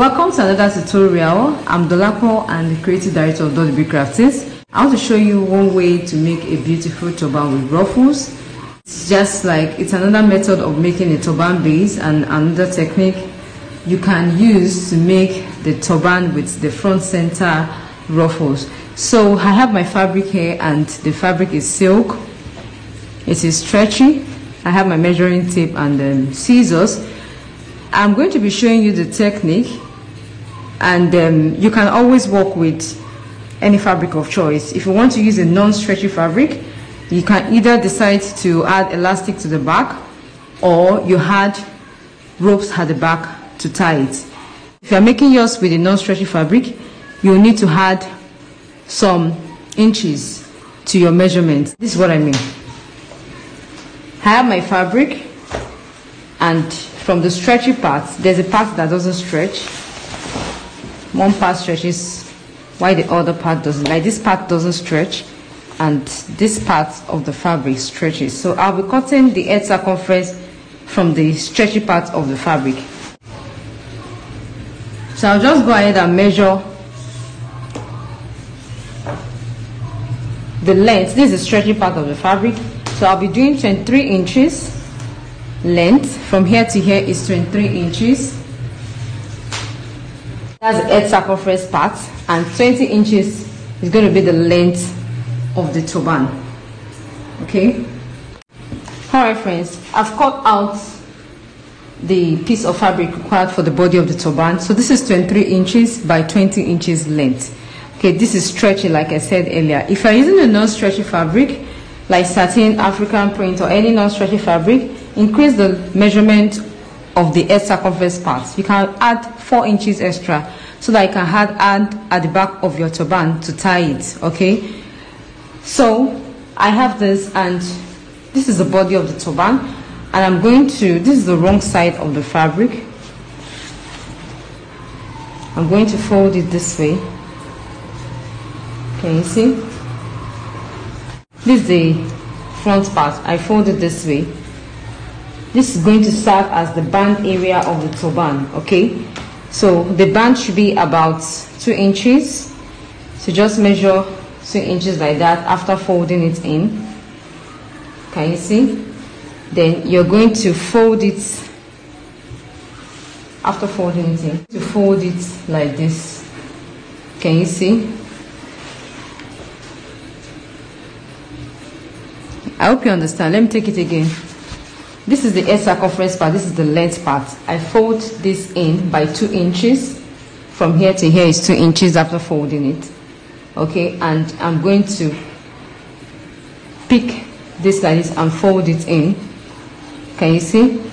Welcome to another tutorial. I'm Dolapo and the creative director of Dolly Craftings. I want to show you one way to make a beautiful turban with ruffles. It's just like it's another method of making a turban base and another technique you can use to make the turban with the front center ruffles. So I have my fabric here and the fabric is silk. It is stretchy. I have my measuring tape and scissors. I'm going to be showing you the technique, and you can always work with any fabric of choice. If you want to use a non-stretchy fabric, you can either decide to add elastic to the back, or you add ropes at the back to tie it. If you are making yours with a non-stretchy fabric, you will need to add some inches to your measurement. This is what I mean. I have my fabric, and from the stretchy part, there's a part that doesn't stretch. One part stretches while the other part doesn't. Like this part doesn't stretch and this part of the fabric stretches. So I'll be cutting the edge circumference from the stretchy part of the fabric. So I'll just go ahead and measure the length. This is the stretchy part of the fabric. So I'll be doing 23 inches. Length from here to here is 23 inches. That's the edge circumference part, and 20 inches is going to be the length of the turban. Okay. Alright friends, I've cut out the piece of fabric required for the body of the turban. So this is 23 inches by 20 inches length. Okay, this is stretchy like I said earlier. If you're using a non-stretchy fabric like satin, African print, or any non-stretchy fabric, increase the measurement of the edge circumference part. You can add 4 inches extra so that you can add at the back of your turban to tie it. Okay, so I have this, and this is the body of the turban, and I'm going to, this is the wrong side of the fabric. I'm going to fold it this way. Can you see? This is the front part. I fold it this way. This is going to serve as the band area of the turban. Okay, so the band should be about 2 inches. So just measure 2 inches like that after folding it in. Can you see? Then you're going to fold it after folding it in. To fold it like this. Can you see? I hope you understand. Let me take it again. This is the edge circumference part, this is the length part. I fold this in by 2 inches. From here to here is 2 inches after folding it. Okay, and I'm going to pick this like this and fold it in. Can you see?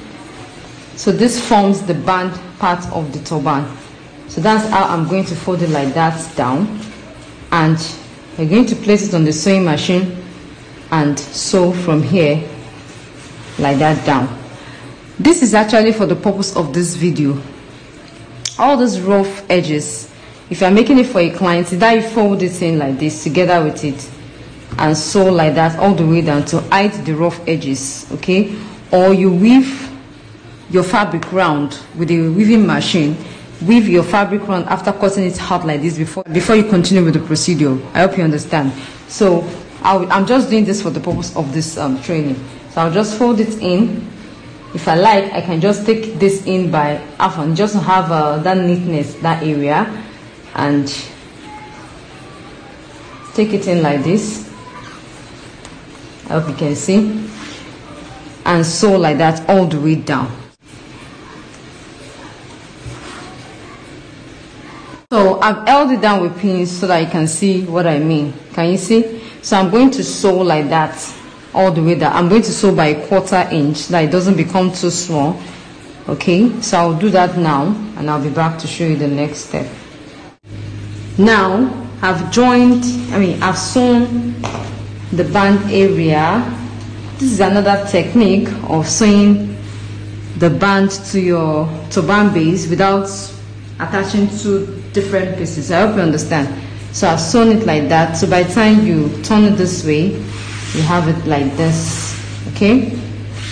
So this forms the band part of the turban. So that's how I'm going to fold it like that down. And we're going to place it on the sewing machine and sew from here like that down. This is actually for the purpose of this video. All those rough edges, if you're making it for a client, either you fold it in like this together with it and sew like that all the way down to hide the rough edges. Okay, or you weave your fabric round with a weaving machine. Weave your fabric round after cutting it out like this before you continue with the procedure. I hope you understand. So I'm just doing this for the purpose of this training. So I'll just fold it in. If I like, I can just take this in by half and just have that neatness, that area, and take it in like this. I hope you can see. And sew like that all the way down. So I've held it down with pins so that you can see what I mean. Can you see? So I'm going to sew like that all the way down. I'm going to sew by 1/4 inch so that it doesn't become too small. Okay, so I'll do that now and I'll be back to show you the next step. Now I've sewn the band area. This is another technique of sewing the band to your turban base without attaching two different pieces. I hope you understand. So I've sewn it like that. So by the time you turn it this way, you have it like this. Okay,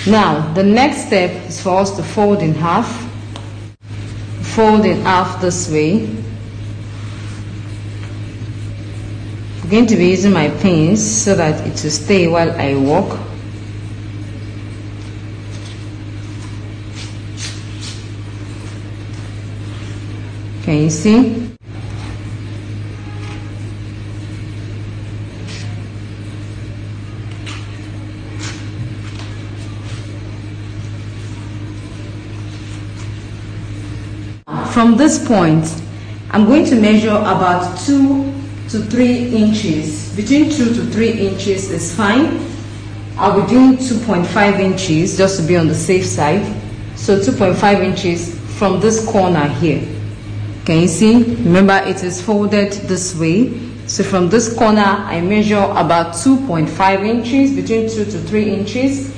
now the next step is for us to fold in half. fold in half this way. I'm going to be using my pins so that it will stay while I walk. Can you see? From this point, I'm going to measure about 2 to 3 inches. Between 2 to 3 inches is fine. I'll be doing 2.5 inches just to be on the safe side. So 2.5 inches from this corner here. Can you see? Remember, it is folded this way. So from this corner, I measure about 2.5 inches, between 2 to 3 inches.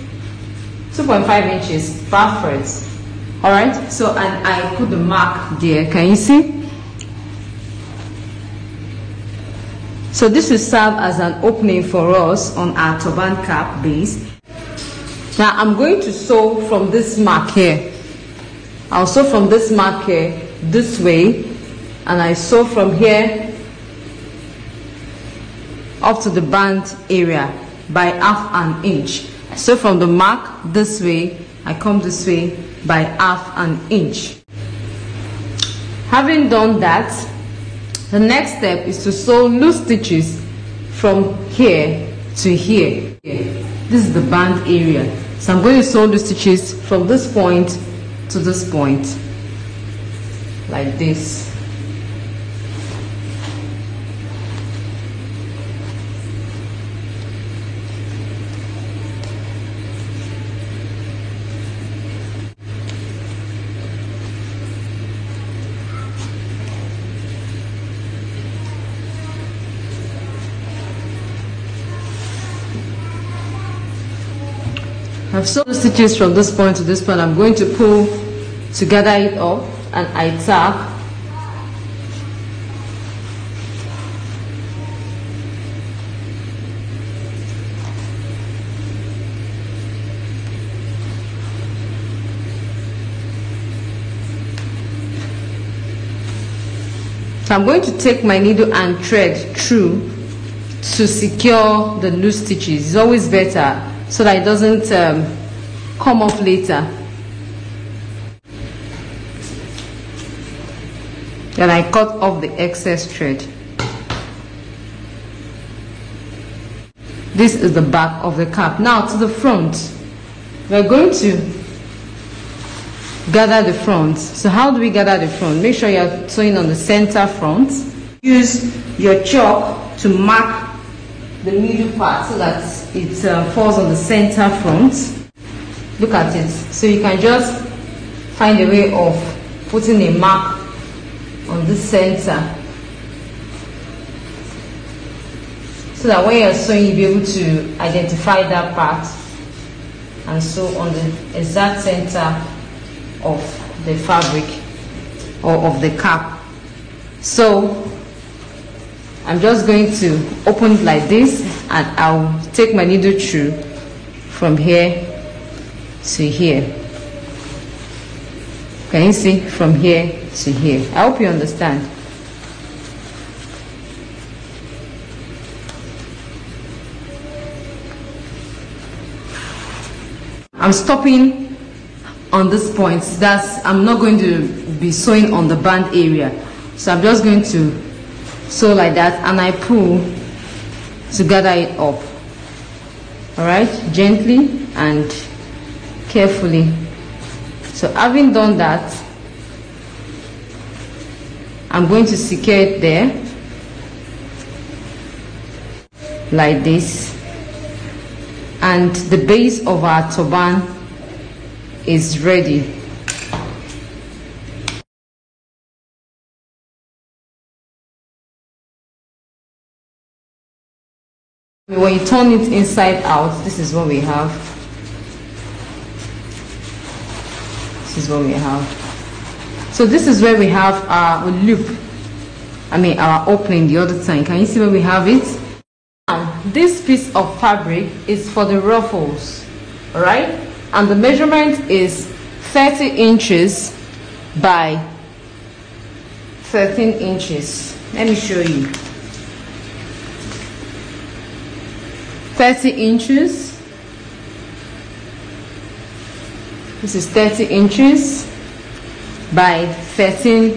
2.5 inches, perfect. All right, so and I put the mark there. Can you see? So this will serve as an opening for us on our turban cap base. Now I'm going to sew from this mark here. I'll sew from this mark here this way, and I sew from here up to the band area by half an inch. I sew from the mark this way, I come this way by half an inch. Having done that, the next step is to sew loose stitches from here to here. This is the band area. So I'm going to sew the stitches from this point to this point, like this. I've sewn the stitches from this point to this point. I'm going to pull to gather it up, and I tack. So I'm going to take my needle and thread through to secure the loose stitches. It's always better so that it doesn't come off later. Then I cut off the excess thread. This is the back of the cap. Now to the front. We're going to gather the front. So how do we gather the front? Make sure you're sewing on the center front. Use your chalk to mark the middle part so that it falls on the center front. Look at it. So you can just find a way of putting a mark on the center so that when you're sewing you'll be able to identify that part and sew on the exact center of the fabric or of the cap. So I'm just going to open it like this, and I'll take my needle through from here to here. Can you see? From here to here. I hope you understand. I'm stopping on this point. I'm not going to be sewing on the band area. So I'm just going to sew like that, and I pull to gather it up. Alright, gently and carefully. So having done that, I'm going to secure it there like this, and the base of our turban is ready. When you turn it inside out, this is what we have. This is what we have. So this is where we have our loop. Our opening the other time. Can you see where we have it? Now, this piece of fabric is for the ruffles, alright? And the measurement is 30 inches by 13 inches. Let me show you. 30 inches. This is 30 inches by 13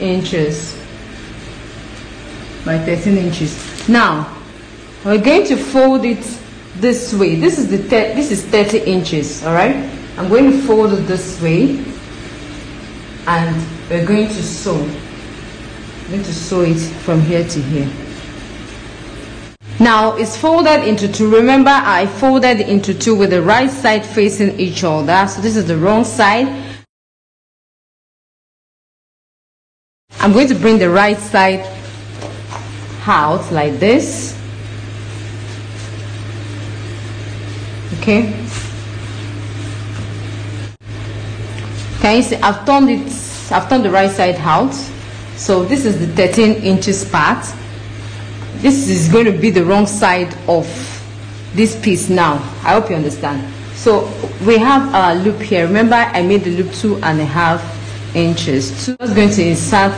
inches. By 13 inches. Now, we're going to fold it this way. This is 30 inches, all right? I'm going to fold it this way, and we're going to sew. I'm going to sew it from here to here. Now it's folded into two. Remember, I folded into two with the right side facing each other. So this is the wrong side. I'm going to bring the right side out like this. Okay. Can you see? I've turned the right side out. So this is the 13 inches part. This is going to be the wrong side of this piece now. I hope you understand. So we have our loop here. Remember, I made the loop 2.5 inches. So I'm just going to insert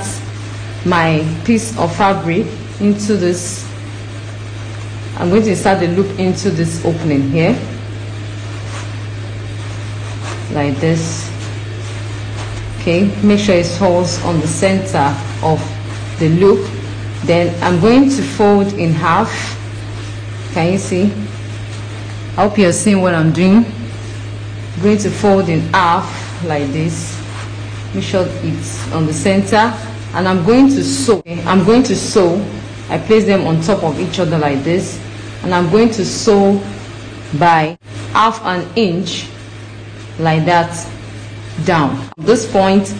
my piece of fabric into this. I'm going to insert the loop into this opening here, like this. Okay, make sure it falls on the center of the loop. Then I'm going to fold in half. Can you see? I hope you're seeing what I'm doing. I'm going to fold in half like this. Make sure it's on the center. And I'm going to sew. I'm going to sew. I place them on top of each other like this. And I'm going to sew by 1/2 inch like that down. From this point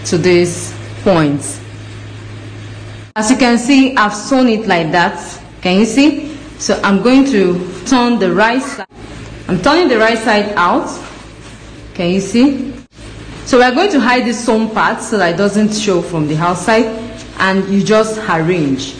to this point. As you can see, I've sewn it like that. Can you see? So I'm going to turn the right side. I'm turning the right side out. Can you see? So we're going to hide this sewn part so that it doesn't show from the outside, and you just arrange.